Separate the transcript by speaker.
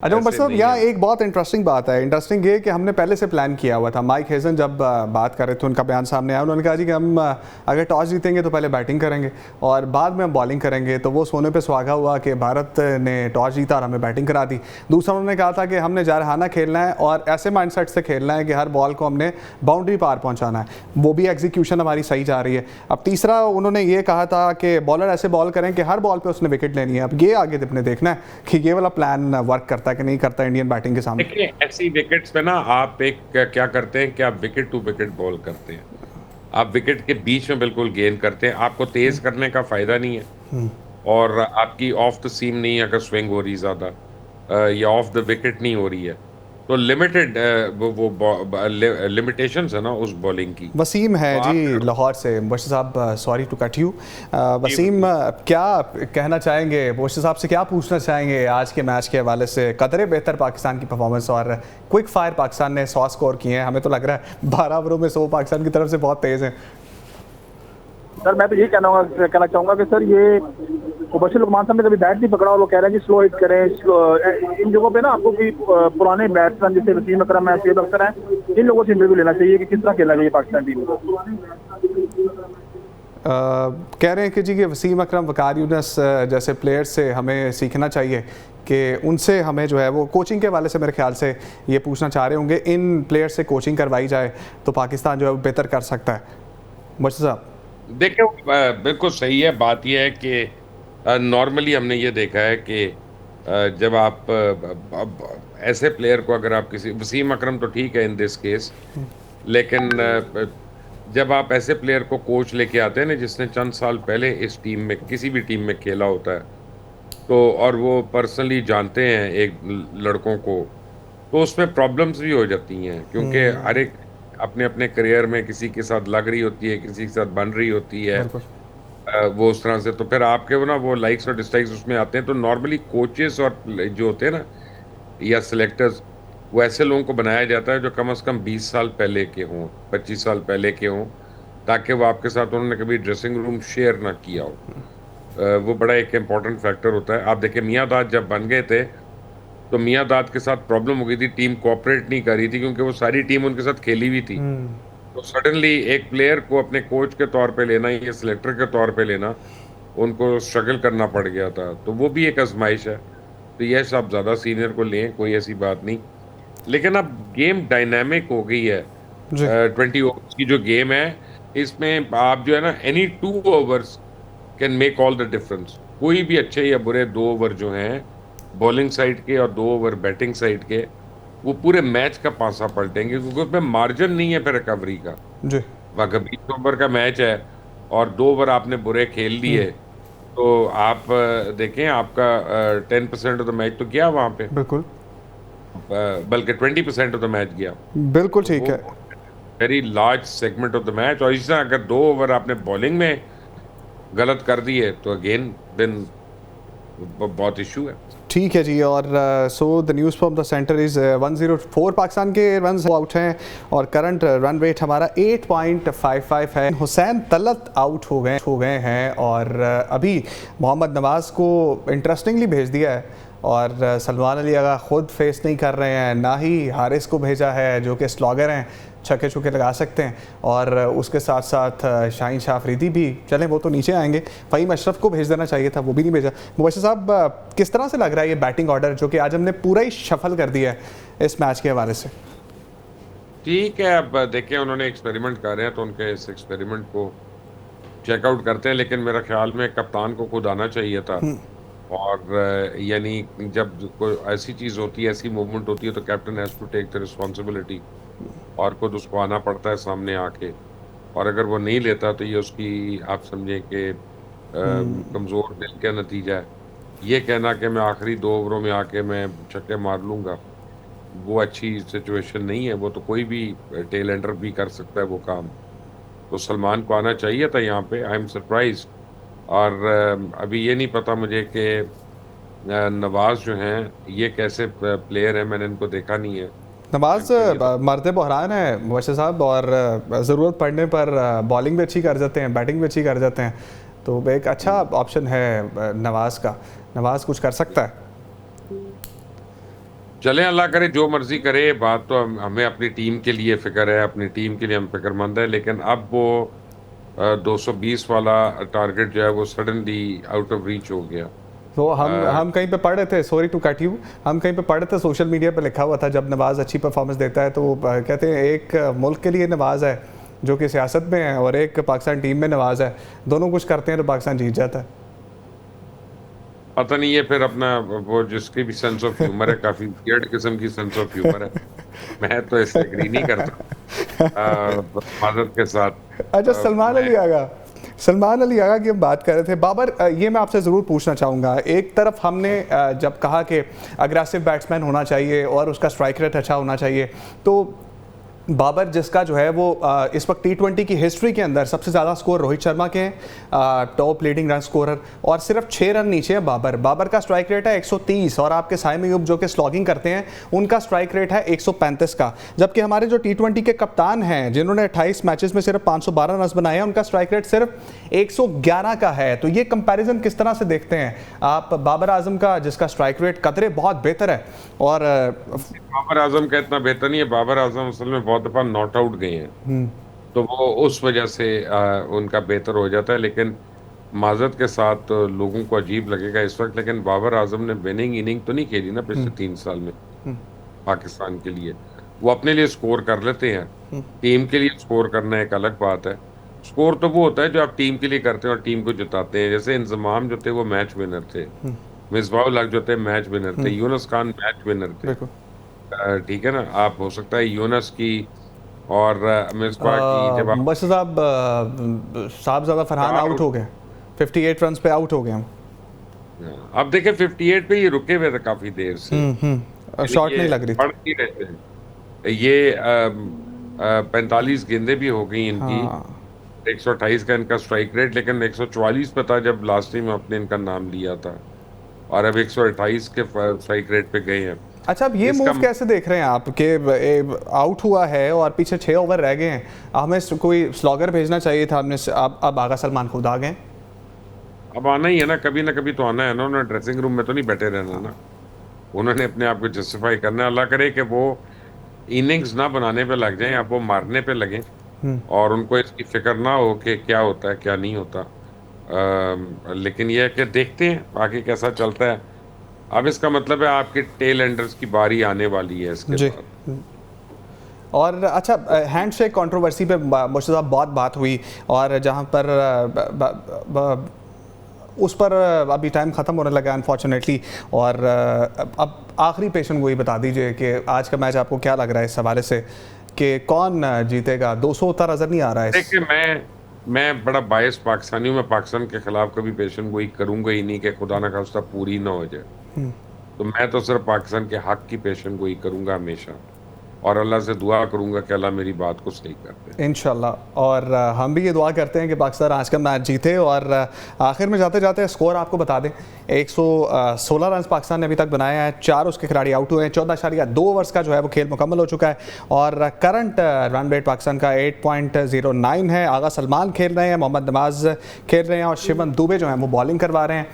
Speaker 1: अच्छा उमर साहब, यहाँ एक बहुत इंटरेस्टिंग बात है। इंटरेस्टिंग ये कि हमने पहले से प्लान किया हुआ था। माइक हेजन जब बात कर रहे थे, उनका बयान सामने आया, उन्होंने कहा जी कि हम अगर टॉस जीतेंगे तो पहले बैटिंग करेंगे और बाद में हम बॉलिंग करेंगे। तो वो सोने पे सुहागा हुआ कि भारत ने टॉस जीता और हमें बैटिंग करा दी। दूसरा उन्होंने कहा था कि हमने जारहाना खेलना है और ऐसे माइंडसेट से खेलना है कि हर बॉल को हमने बाउंड्री पार पहुँचाना है, वो भी एग्जीक्यूशन हमारी सही जा रही है। अब तीसरा उन्होंने ये कहा था कि बॉलर ऐसे बॉल करें कि हर बॉल पर उसने विकेट लेनी है। अब ये आगे अपने देखना है कि ये वाला प्लान वर्क करता है कि नहीं करता इंडियन बैटिंग के सामने।
Speaker 2: देखिए, ऐसी विकेट्स पे ना आप एक क्या करते हैं कि आप विकेट टू विकेट बॉल करते हैं। आप विकेट के बीच में बिल्कुल गेंद करते हैं। आपको तेज करने का फायदा नहीं है और आपकी ऑफ द सीम नहीं है अगर स्विंग हो रही ज्यादा या ऑफ द विकेट नहीं हो रही है तो लिमिटेड वो लिमिटेशंस है ना उस बॉलिंग की।
Speaker 1: वसीम है
Speaker 2: तो
Speaker 1: जी
Speaker 2: आप
Speaker 1: लाहौर से। मुबशिर साहब, सॉरी टू कट यू।
Speaker 2: जी
Speaker 1: वसीम,
Speaker 2: बिल्कुल।
Speaker 1: क्या कहना चाहेंगे, मुबशिर साहब से क्या पूछना चाहेंगे आज के मैच के हवाले से? कदरे बेहतर पाकिस्तान की परफॉर्मेंस और क्विक फायर पाकिस्तान ने 100 स्कोर किए हैं। हमें तो लग रहा है 12 ओवरों में 100 पाकिस्तान की तरफ से बहुत तेज़ हैं।
Speaker 3: सर मैं तो यही कहना चाहूँगा कि सर ये मुबशिर लुकमान साहब ने कभी बैट नहीं पकड़ा और वो कह रहे हैं कि स्लो हिट करें। इन जगहों पे ना आपको भी पुराने बैट्समैन जैसे वसीम अकरम है, सैयद अख्तर है, इन लोगों से इंटरव्यू लेना चाहिए कि किस तरह खेलना चाहिए पाकिस्तान टीम को।
Speaker 1: कह रहे हैं कि जी कि वसीम अकरम, वकार यूनुस जैसे प्लेयर्स से हमें सीखना चाहिए कि उनसे हमें जो है वो कोचिंग के वाले से मेरे ख्याल से ये पूछना चाह रहे होंगे, इन प्लेयर्स से कोचिंग करवाई जाए तो पाकिस्तान जो है वो बेहतर कर सकता है। मुबशिर साहब
Speaker 2: देखिए, बिल्कुल सही है। बात यह है कि नॉर्मली हमने ये देखा है कि जब आप ऐसे प्लेयर को अगर आप किसी वसीम अकरम तो ठीक है इन दिस केस, लेकिन जब आप ऐसे प्लेयर को कोच लेके आते हैं ना जिसने चंद साल पहले इस टीम में किसी भी टीम में खेला होता है तो और वो पर्सनली जानते हैं एक लड़कों को, तो उसमें प्रॉब्लम्स भी हो जाती हैं क्योंकि हर एक अपने अपने करियर में किसी के साथ लग रही होती है, किसी के साथ बन रही होती है।
Speaker 1: बिल्कुल।
Speaker 2: वो उस तरह से तो फिर आपके वो ना वो लाइक्स और डिसलाइक्स उसमें आते हैं। तो नॉर्मली कोचेस और जो होते हैं ना या सिलेक्टर्स, वो ऐसे लोगों को बनाया जाता है जो कम से कम 20 साल पहले के हों, 25 साल पहले के हों, ताकि वो आपके साथ उन्होंने कभी ड्रेसिंग रूम शेयर ना किया हो। वो बड़ा एक इम्पॉर्टेंट फैक्टर होता है। आप देखिए, मियां दाद जब बन गए थे तो मियां दाद के साथ प्रॉब्लम हो गई थी, टीम कोऑपरेट नहीं कर रही थी क्योंकि वो सारी टीम उनके साथ खेली हुई थी। तो सडनली एक प्लेयर को अपने कोच के तौर पे लेना या सिलेक्टर के तौर पे लेना, उनको स्ट्रगल करना पड़ गया था। तो वो भी एक आजमाइश है। तो ये सब ज्यादा सीनियर को लें, कोई ऐसी बात नहीं। लेकिन अब गेम डायनामिक हो गई है।
Speaker 1: जी
Speaker 2: 20 ओवर्स की जो गेम है, इसमें आप जो है ना any 2 overs can make all the difference. कोई भी अच्छे या बुरे 2 ओवर जो हैं बॉलिंग साइड के और 2 ओवर बैटिंग साइड के, वो पूरे मैच का पासा पलटेंगे क्योंकि उसमें मार्जिन नहीं है फिर रिकवरी का।
Speaker 1: जी
Speaker 2: अगर 20 ओवर का मैच है और 2 ओवर आपने बुरे खेल लिए तो आप देखें आपका 10% ऑफ द मैच तो गया वहां पे,
Speaker 1: बिल्कुल।
Speaker 2: बल्कि 20% ऑफ द मैच गया।
Speaker 1: बिल्कुल
Speaker 2: तो
Speaker 1: ठीक
Speaker 2: वो
Speaker 1: है।
Speaker 2: Very large segment of the match. और इस तरह अगर 2 ओवर आपने बॉलिंग में गलत कर दिए तो अगेन देन बहुत इशू है।
Speaker 1: ठीक है जी। और so the news from the centre is 104 Pakistan के रन आउट हैं और करंट रन रेट हमारा 8.55 है। हुसैन तलत आउट हो गए हैं और अभी मोहम्मद नवाज़ को इंटरेस्टिंगली भेज दिया है और सलमान अली आगा ख़ुद फेस नहीं कर रहे हैं, ना ही हारिस को भेजा है जो कि स्लॉगर हैं, छक्के छुक्के लगा सकते हैं। और उसके साथ साथ शाहीन शाह अफरीदी भी, चलें वो तो नीचे आएंगे। फ़हीम अशरफ को भेज देना चाहिए था, वो भी नहीं भेजा। मुबशिर साहब, किस तरह से लग रहा है ये बैटिंग ऑर्डर जो कि आज हमने पूरा ही शफल कर दिया है इस मैच के हवाले से?
Speaker 2: ठीक है, अब देखिए उन्होंने एक्सपेरिमेंट कर रहे हैं तो उनके इस एक्सपेरिमेंट को चेकआउट करते हैं। लेकिन मेरा ख्याल में कप्तान को खुद आना चाहिए था। और यानी जब कोई ऐसी चीज होती है, ऐसी मूवमेंट होती है तो captain has to take the responsibility और खुद उसको आना पड़ता है सामने आके। और अगर वो नहीं लेता तो ये उसकी आप समझें कि कमजोर दिल का नतीजा है। ये कहना कि मैं आखिरी 2 ओवरों में आके मैं छक्के मार लूंगा, वो अच्छी सिचुएशन नहीं है। वो तो कोई भी टेल एंडर भी कर सकता है वो काम। तो सलमान को आना चाहिए था यहाँ पे। I am surprise. और अभी ये नहीं पता मुझे कि नवाज जो हैं ये कैसे प्लेयर हैं, मैंने इनको देखा नहीं है।
Speaker 1: नवाज
Speaker 2: तो
Speaker 1: मर्द बहरान है मुबशिर साहब और ज़रूरत पड़ने पर बॉलिंग भी अच्छी कर जाते हैं, बैटिंग भी अच्छी कर जाते हैं। तो एक अच्छा ऑप्शन है नवाज का। नवाज कुछ कर सकता है।
Speaker 2: चले, अल्लाह करे जो मर्जी करे। बात तो हमें अपनी टीम के लिए फिक्र है, अपनी टीम के लिए हम फिक्रमंद है, लेकिन अब वो 220 वाला टारगेट जो है वो सडनली आउट ऑफ रीच हो गया।
Speaker 1: तो हम कहीं पे पढ़ रहे थे, सॉरी टू कट यू, हम कहीं पे पढ़ रहे थे, सोशल मीडिया पे लिखा हुआ था जब नवाज़ अच्छी परफॉर्मेंस देता है तो कहते हैं एक मुल्क के लिए नवाज़ है जो कि सियासत में है और एक पाकिस्तान टीम में नवाज़ है, दोनों कुछ करते हैं तो पाकिस्तान जीत जाता है।
Speaker 2: पता नहीं, ये फिर अपना वो जिसकी भी सेंस ऑफ ह्यूमर है, काफी वियर्ड किस्म की सेंस ऑफ ह्यूमर है। मैं तो इससे एग्री नहीं करता माजरत के साथ।
Speaker 1: अच्छा, सलमान अली आगा की हम बात कर रहे थे। बाबर, ये मैं आपसे ज़रूर पूछना चाहूँगा, एक तरफ हमने जब कहा कि अग्रेसिव बैट्समैन होना चाहिए और उसका स्ट्राइक रेट अच्छा होना चाहिए, तो बाबर जिसका जो है वो इस वक्त T20 की हिस्ट्री के अंदर सबसे ज़्यादा स्कोर रोहित शर्मा के हैं, टॉप लीडिंग रन स्कोरर, और सिर्फ 6 रन नीचे है बाबर का स्ट्राइक रेट है 130, और आपके साइम अयूब जो कि स्लॉगिंग करते हैं उनका स्ट्राइक रेट है 135 का। जबकि हमारे जो T20 के कप्तान हैं जिन्होंने 28 मैचेस में सिर्फ 512 रन बनाए हैं, उनका स्ट्राइक रेट सिर्फ 111 का है। तो ये कंपैरिजन किस तरह से देखते हैं आप बाबर आजम का, जिसका स्ट्राइक रेट कतरे बहुत बेहतर है? और
Speaker 2: बाबर आजम का इतना बेहतर नहीं है। बाबर आजम असल में बहुत दफा नॉट आउट गए हैं, तो वो उस वजह से उनका बेहतर हो जाता है। लेकिन माजरत के साथ लोगों को अजीब लगेगा इस वक्त, लेकिन बाबर आजम ने विनिंग इनिंग तो नहीं खेली ना पिछले 3 साल में पाकिस्तान के लिए। वो अपने लिए स्कोर कर लेते हैं, टीम के लिए स्कोर करना एक अलग बात है। स्कोर तो वो होता है जो आप टीम के लिए करते हैं और टीम को जिताते हैं। जैसे इंजमाम जो थे वो मैच विनर थे, मिसबाह जो थे मैच विनर थे, यूनुस खान मैच विनर थे। ठीक है ना, आप हो सकता है यूनुस की और मिसबाह की जब आप
Speaker 1: बस साहब ज़्यादा फरहान आउट हो गए, 58 रन पे आउट हो गए हम।
Speaker 2: अब देखें 58 पे ये रुके हुए थे काफी देर से,
Speaker 1: शॉट नहीं लग रही
Speaker 2: बढ़ नहीं रहते हैं ये 45 गेंदे भी हो गई इनकी। 128 का इनका स्ट्राइक रेट, लेकिन 144 पे था जब लास्ट टाइम आपने इनका नाम लिया था, और अब 128 के स्ट्राइक रेट पे गए हैं।
Speaker 1: अच्छा, अब ये मूव कैसे देख रहे हैं आप कि आउट हुआ है और पीछे 6 ओवर रह गए हैं, हमें कोई स्लॉगर भेजना चाहिए था, हमने अब आगा सलमान खुद आ गए।
Speaker 2: अब आना ही है ना कभी तो आना है ना, उन्होंने ड्रेसिंग रूम में तो नहीं बैठे रहना ना, उन्होंने अपने आप को जस्टिफाई करना है। अल्लाह करे कि वो इनिंग्स ना बनाने पे लग जाएं, अब वो मारने पे लगे और उनको इसकी फिक्र ना हो कि क्या होता है क्या नहीं होता। लेकिन यह है कि देखते हैं आगे कैसा चलता है। अब इसका मतलब है आपके टेल एंडर्स की बारी आने वाली है इसके बाद।
Speaker 1: और अच्छा, हैंडशेक कंट्रोवर्सी पे मुझसे साहब बहुत बात हुई, और जहां पर उस पर अभी टाइम ख़त्म होने लगा अनफॉर्चुनेटली, और अब आखिरी पेशन गोई बता दीजिए कि आज का मैच आपको क्या लग रहा है इस हवाले से कि कौन जीतेगा? 200 उतना नज़र नहीं आ रहा है।
Speaker 2: देखिए, मैं बड़ा बायस पाकिस्तानी हूँ, मैं पाकिस्तान के खिलाफ कभी पेशन गोई करूंगा ही नहीं कि खुदा न खास्ता पूरी ना हो जाए। तो मैं तो सिर्फ पाकिस्तान के हक की पेशन गोई करूंगा हमेशा, और अल्लाह से दुआ करूंगा कि अल्लाह मेरी बात को सही कर दे
Speaker 1: इंशाल्लाह। और हम भी ये दुआ करते हैं कि पाकिस्तान आज का मैच जीते। और आखिर में जाते जाते स्कोर आपको बता दें, 116 रन पाकिस्तान ने अभी तक बनाए हैं, 4 उसके खिलाड़ी आउट हुए हैं, 14.2 ओवर्स का जो है वो खेल मुकम्मल हो चुका है, और करंट रन रेट पाकिस्तान का 8.09 है। आगा सलमान खेल रहे हैं, मोहम्मद नवाज खेल रहे हैं, और शिवम दुबे जो हैं वो बॉलिंग करवा रहे हैं।